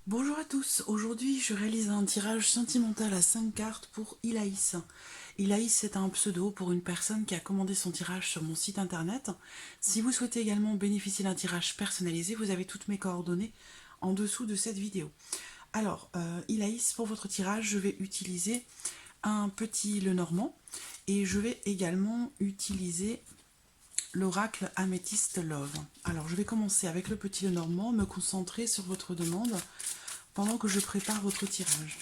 Bonjour à tous, aujourd'hui je réalise un tirage sentimental à 5 cartes pour Ilaïs. Ilaïs c'est un pseudo pour une personne qui a commandé son tirage sur mon site internet. Si vous souhaitez également bénéficier d'un tirage personnalisé, vous avez toutes mes coordonnées en dessous de cette vidéo. Alors, Ilaïs, pour votre tirage, je vais utiliser un petit Lenormand et je vais également utiliser l'oracle Améthyste Love. Alors, je vais commencer avec le petit Lenormand, me concentrer sur votre demande pendant que je prépare votre tirage.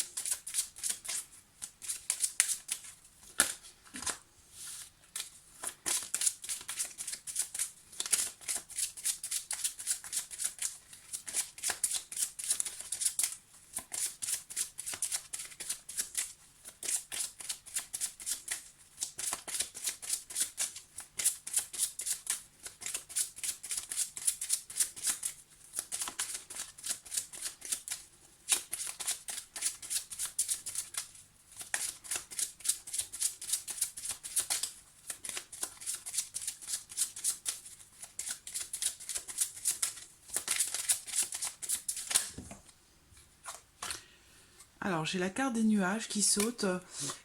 Alors, j'ai la carte des nuages qui saute.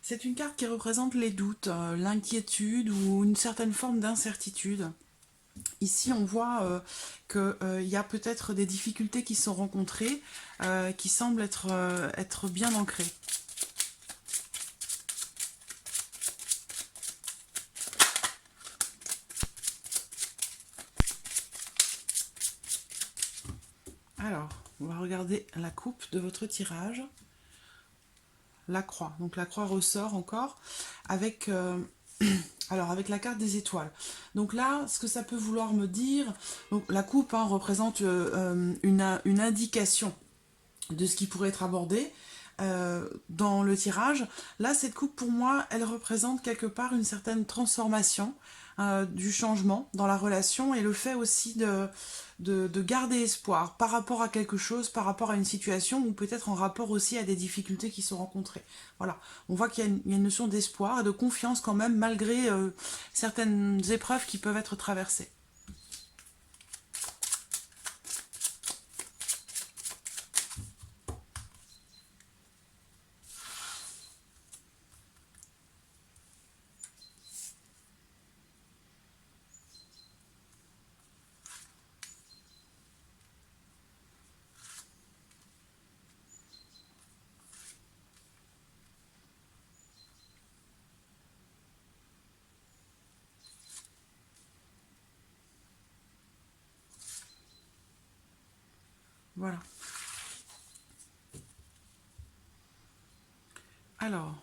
C'est une carte qui représente les doutes, l'inquiétude ou une certaine forme d'incertitude. Ici, on voit qu'il y a peut-être des difficultés qui sont rencontrées, qui semblent être bien ancrées. Alors, on va regarder la coupe de votre tirage. La croix. Donc la croix ressort encore avec, alors avec la carte des étoiles. Donc là, ce que ça peut vouloir me dire, donc la coupe représente une indication de ce qui pourrait être abordé dans le tirage. Là, cette coupe, pour moi, elle représente quelque part une certaine transformation, du changement dans la relation et le fait aussi de garder espoir par rapport à quelque chose, par rapport à une situation ou peut-être en rapport aussi à des difficultés qui sont rencontrées. Voilà, on voit qu'il y a une notion d'espoir et de confiance quand même malgré certaines épreuves qui peuvent être traversées. Voilà. Alors,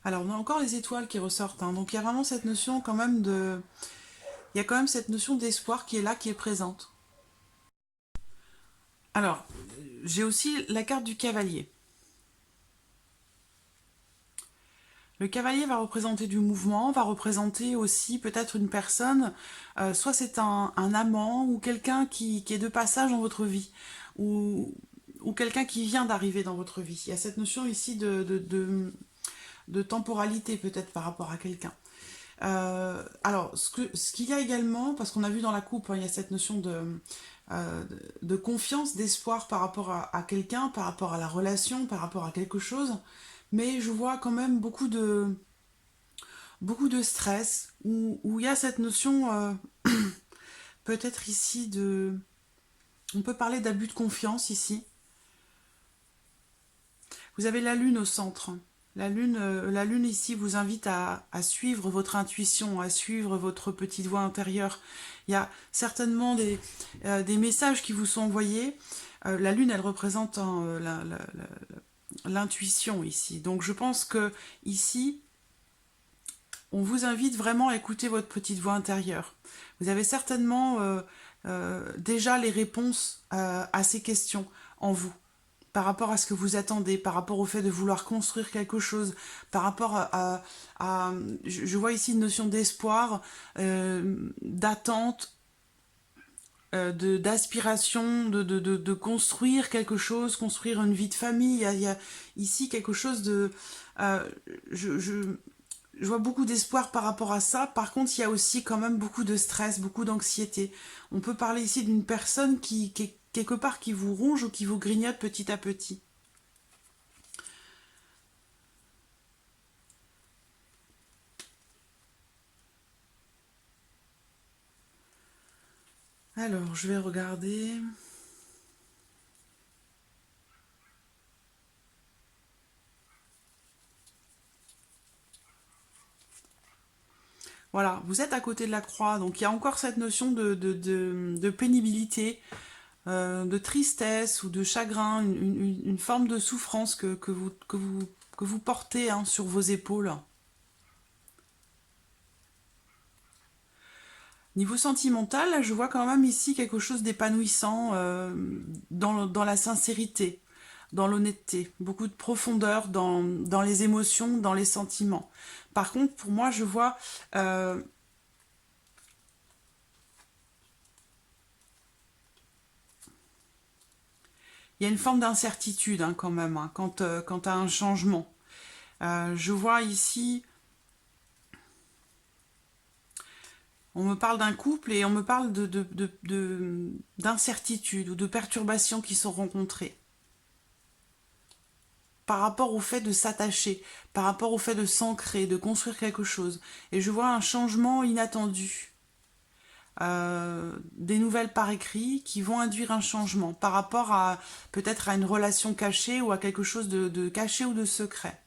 on a encore les étoiles qui ressortent, hein. Donc il y a vraiment cette notion quand même de... Il y a quand même cette notion d'espoir qui est là, qui est présente. Alors, j'ai aussi la carte du cavalier. Le cavalier va représenter du mouvement, va représenter aussi peut-être une personne, soit c'est un amant ou quelqu'un qui est de passage dans votre vie, ou quelqu'un qui vient d'arriver dans votre vie. Il y a cette notion ici de temporalité peut-être par rapport à quelqu'un. Alors, ce qu'il y a également, parce qu'on a vu dans la coupe, il y a cette notion de confiance, d'espoir par rapport à quelqu'un, par rapport à la relation, par rapport à quelque chose, mais je vois quand même beaucoup de stress, où il y a cette notion, peut-être ici, on peut parler d'abus de confiance ici. Vous avez la lune au centre. La lune ici vous invite à suivre votre intuition, à suivre votre petite voix intérieure. Il y a certainement des messages qui vous sont envoyés. La lune, elle représente l'intuition ici. Donc je pense que ici, on vous invite vraiment à écouter votre petite voix intérieure. Vous avez certainement déjà les réponses à ces questions en vous, par rapport à ce que vous attendez, par rapport au fait de vouloir construire quelque chose, par rapport je vois ici une notion d'espoir, d'attente, d'aspiration, de construire quelque chose, construire une vie de famille. Il y a ici quelque chose de... euh, je, je, je vois beaucoup d'espoir par rapport à ça. Par contre, il y a aussi quand même beaucoup de stress, beaucoup d'anxiété. On peut parler ici d'une personne qui quelque part qui vous ronge ou qui vous grignote petit à petit. Alors, je vais regarder. Voilà, vous êtes à côté de la croix, donc il y a encore cette notion de pénibilité, de tristesse ou de chagrin, une forme de souffrance que vous portez hein, sur vos épaules. Niveau sentimental, là, je vois quand même ici quelque chose d'épanouissant dans la sincérité, dans l'honnêteté, beaucoup de profondeur dans les émotions, dans les sentiments. Par contre, pour moi, je vois il y a une forme d'incertitude hein, quand même, hein, quant à un changement. Je vois ici, on me parle d'un couple et on me parle d'incertitude ou de perturbations qui sont rencontrées par rapport au fait de s'attacher, par rapport au fait de s'ancrer, de construire quelque chose. Et je vois un changement inattendu. Des nouvelles par écrit qui vont induire un changement par rapport à peut-être à une relation cachée ou à quelque chose de caché ou de secret.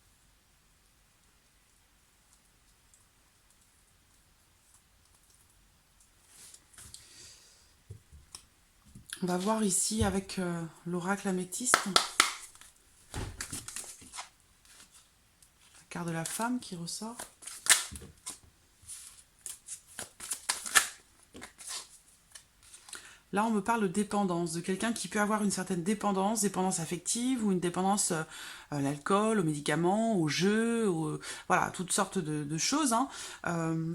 On va voir ici avec l'oracle améthyste, la carte de la femme qui ressort. Là, on me parle de dépendance, de quelqu'un qui peut avoir une certaine dépendance, dépendance affective ou une dépendance à l'alcool, aux médicaments, aux jeux, voilà, toutes sortes de choses. Hein.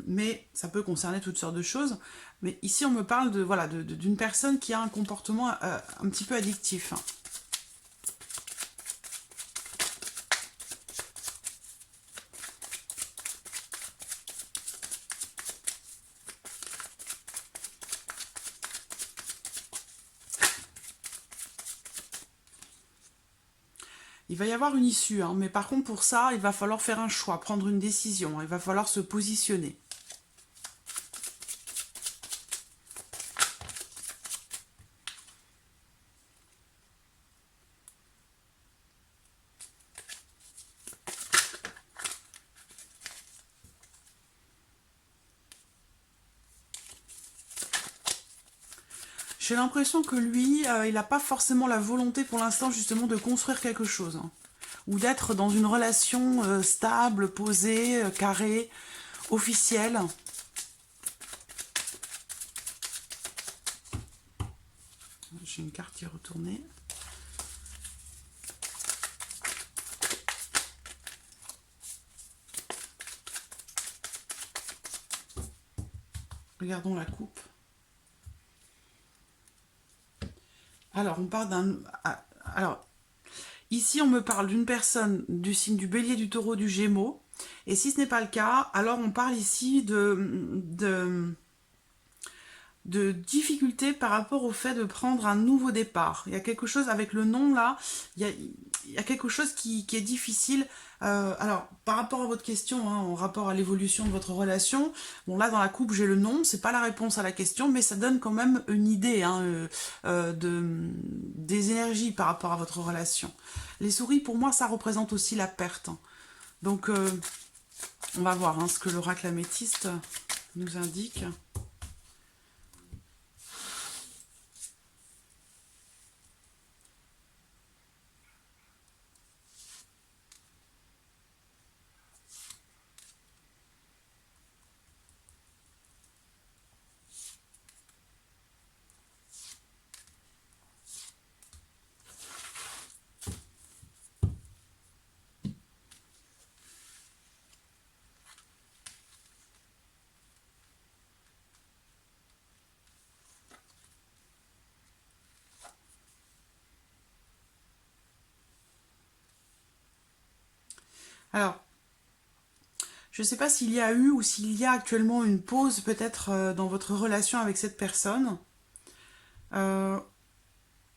Mais ça peut concerner toutes sortes de choses. Mais ici, on me parle de voilà d'une personne qui a un comportement un petit peu addictif. Hein. Il va y avoir une issue, hein, mais par contre pour ça, il va falloir faire un choix, prendre une décision, il va falloir se positionner. J'ai l'impression que lui, il n'a pas forcément la volonté pour l'instant justement de construire quelque chose. Hein, ou d'être dans une relation stable, posée, carrée, officielle. J'ai une carte qui est retournée. Regardons la coupe. Alors, on parle d'un... Alors, ici, on me parle d'une personne du signe du Bélier, du Taureau, du Gémeaux. Et si ce n'est pas le cas, alors on parle ici de difficulté par rapport au fait de prendre un nouveau départ. Il y a quelque chose avec le nom là, il y a quelque chose qui est difficile. Alors, par rapport à votre question, hein, en rapport à l'évolution de votre relation, bon là dans la coupe j'ai le nom, c'est pas la réponse à la question, mais ça donne quand même une idée hein, des énergies par rapport à votre relation. Les souris pour moi ça représente aussi la perte. Donc on va voir hein, ce que l'oracle améthyste nous indique. Alors, je ne sais pas s'il y a eu ou s'il y a actuellement une pause peut-être dans votre relation avec cette personne. Euh,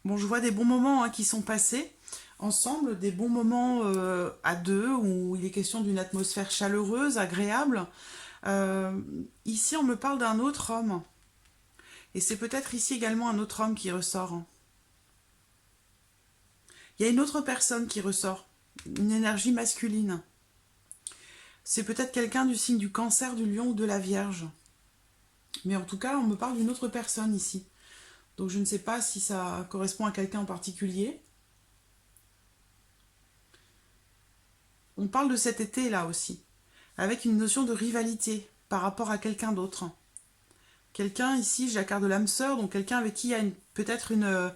bon, je vois des bons moments qui sont passés ensemble, des bons moments à deux où il est question d'une atmosphère chaleureuse, agréable. Euh, Ici, on me parle d'un autre homme. Et c'est peut-être ici également un autre homme qui ressort. Il y a une autre personne qui ressort, une énergie masculine. C'est peut-être quelqu'un du signe du Cancer, du Lion ou de la Vierge. Mais en tout cas, on me parle d'une autre personne ici. Donc je ne sais pas si ça correspond à quelqu'un en particulier. On parle de cet été là aussi, avec une notion de rivalité par rapport à quelqu'un d'autre. Quelqu'un ici, j'ai la carte de l'âme sœur, donc quelqu'un avec qui il y a peut-être une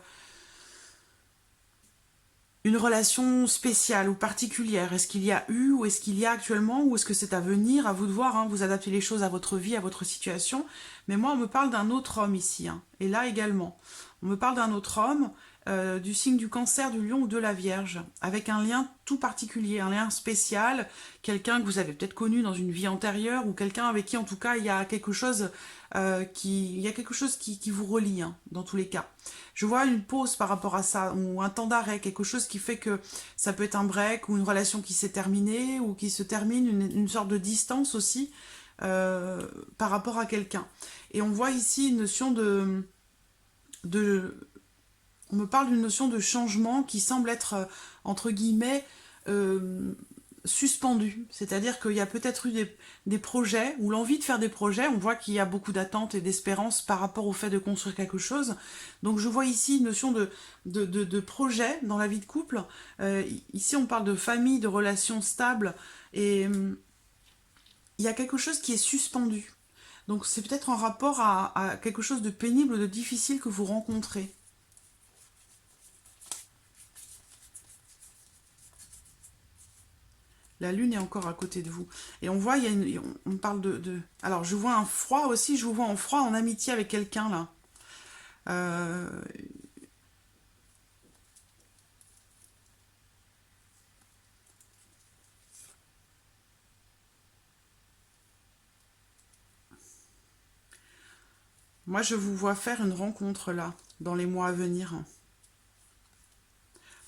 relation spéciale ou particulière. Est-ce qu'il y a eu ou est-ce qu'il y a actuellement ou est-ce que c'est à venir? À vous de voir, vous adaptez les choses à votre vie, à votre situation. Mais moi, on me parle d'un autre homme ici, et là également. On me parle d'un autre homme du signe du Cancer, du Lion ou de la Vierge, avec un lien tout particulier, un lien spécial, quelqu'un que vous avez peut-être connu dans une vie antérieure ou quelqu'un avec qui en tout cas il y a quelque chose qui vous relie dans tous les cas. Je vois une pause par rapport à ça, ou un temps d'arrêt, quelque chose qui fait que ça peut être un break, ou une relation qui s'est terminée, ou qui se termine, une sorte de distance aussi par rapport à quelqu'un. Et on voit ici une notion de on me parle d'une notion de changement qui semble être, entre guillemets, euh, suspendu. C'est-à-dire qu'il y a peut-être eu des projets, ou l'envie de faire des projets. On voit qu'il y a beaucoup d'attentes et d'espérances par rapport au fait de construire quelque chose. Donc je vois ici une notion de projet dans la vie de couple. Ici, on parle de famille, de relations stables. Et il y a quelque chose qui est suspendu. Donc c'est peut-être en rapport à quelque chose de pénible, de difficile que vous rencontrez. La lune est encore à côté de vous. Et on voit, on parle Alors, je vois un froid aussi, je vous vois en froid, en amitié avec quelqu'un, là. Euh, Moi, je vous vois faire une rencontre, là, dans les mois à venir.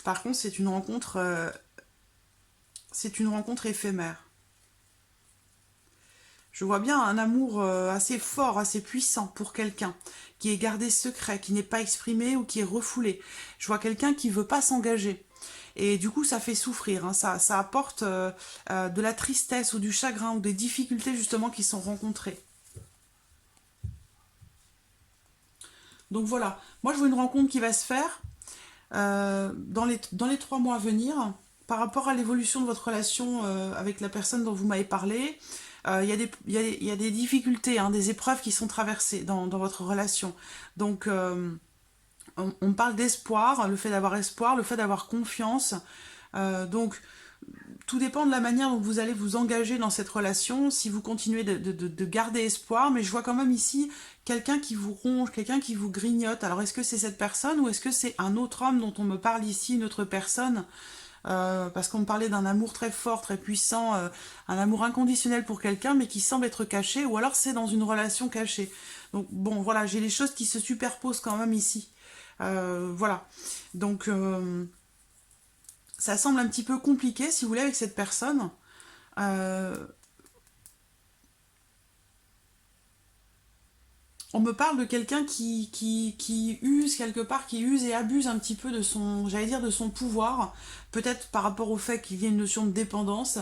Par contre, c'est une rencontre éphémère. Je vois bien un amour assez fort, assez puissant pour quelqu'un, qui est gardé secret, qui n'est pas exprimé ou qui est refoulé. Je vois quelqu'un qui ne veut pas s'engager. Et du coup, ça fait souffrir, ça apporte de la tristesse ou du chagrin ou des difficultés justement qui sont rencontrées. Donc voilà, moi je vois une rencontre qui va se faire dans les 3 mois à venir par rapport à l'évolution de votre relation avec la personne dont vous m'avez parlé. Il y a des difficultés, des épreuves qui sont traversées dans votre relation. Donc on parle d'espoir, le fait d'avoir espoir, le fait d'avoir confiance. Donc tout dépend de la manière dont vous allez vous engager dans cette relation, si vous continuez de garder espoir, mais je vois quand même ici quelqu'un qui vous ronge, quelqu'un qui vous grignote. Alors est-ce que c'est cette personne ou est-ce que c'est un autre homme dont on me parle ici, une autre personne parce qu'on me parlait d'un amour très fort, très puissant, un amour inconditionnel pour quelqu'un, mais qui semble être caché, ou alors c'est dans une relation cachée. Donc bon, voilà, j'ai les choses qui se superposent quand même ici. Voilà. Donc ça semble un petit peu compliqué, si vous voulez, avec cette personne. Euh, on me parle de quelqu'un qui use quelque part, qui use et abuse un petit peu de son, j'allais dire, de son pouvoir, peut-être par rapport au fait qu'il y ait une notion de dépendance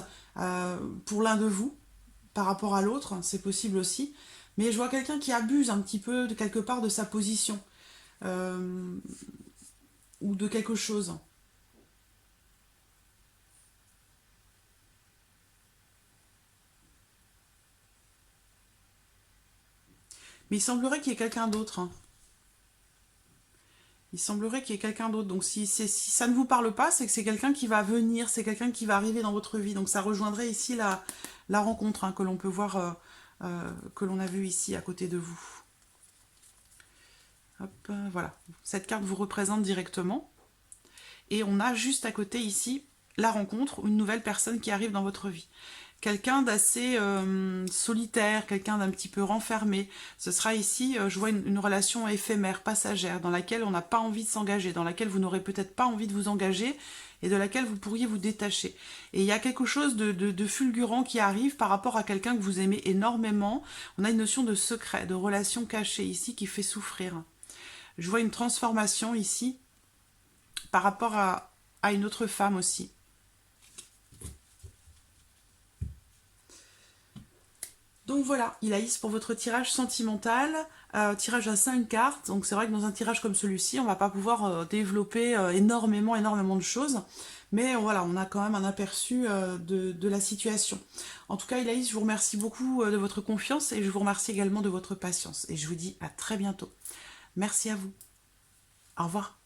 pour l'un de vous, par rapport à l'autre, c'est possible aussi. Mais je vois quelqu'un qui abuse un petit peu de quelque part de sa position euh, ou de quelque chose. Mais il semblerait qu'il y ait quelqu'un d'autre. Il semblerait qu'il y ait quelqu'un d'autre. Donc si ça ne vous parle pas, c'est que c'est quelqu'un qui va venir, c'est quelqu'un qui va arriver dans votre vie. Donc ça rejoindrait ici la rencontre que l'on peut voir, que l'on a vue ici à côté de vous. Hop, voilà. Cette carte vous représente directement. Et on a juste à côté ici la rencontre ou une nouvelle personne qui arrive dans votre vie. Quelqu'un d'assez solitaire, quelqu'un d'un petit peu renfermé. Ce sera ici, je vois une relation éphémère, passagère, dans laquelle on n'a pas envie de s'engager, dans laquelle vous n'aurez peut-être pas envie de vous engager et de laquelle vous pourriez vous détacher. Et il y a quelque chose de fulgurant qui arrive par rapport à quelqu'un que vous aimez énormément. On a une notion de secret, de relation cachée ici qui fait souffrir. Je vois une transformation ici par rapport à une autre femme aussi. Donc voilà, Ilaïs, pour votre tirage sentimental, tirage à 5 cartes. Donc c'est vrai que dans un tirage comme celui-ci, on ne va pas pouvoir développer énormément de choses. Mais voilà, on a quand même un aperçu de la situation. En tout cas, Ilaïs, je vous remercie beaucoup de votre confiance et je vous remercie également de votre patience. Et je vous dis à très bientôt. Merci à vous. Au revoir.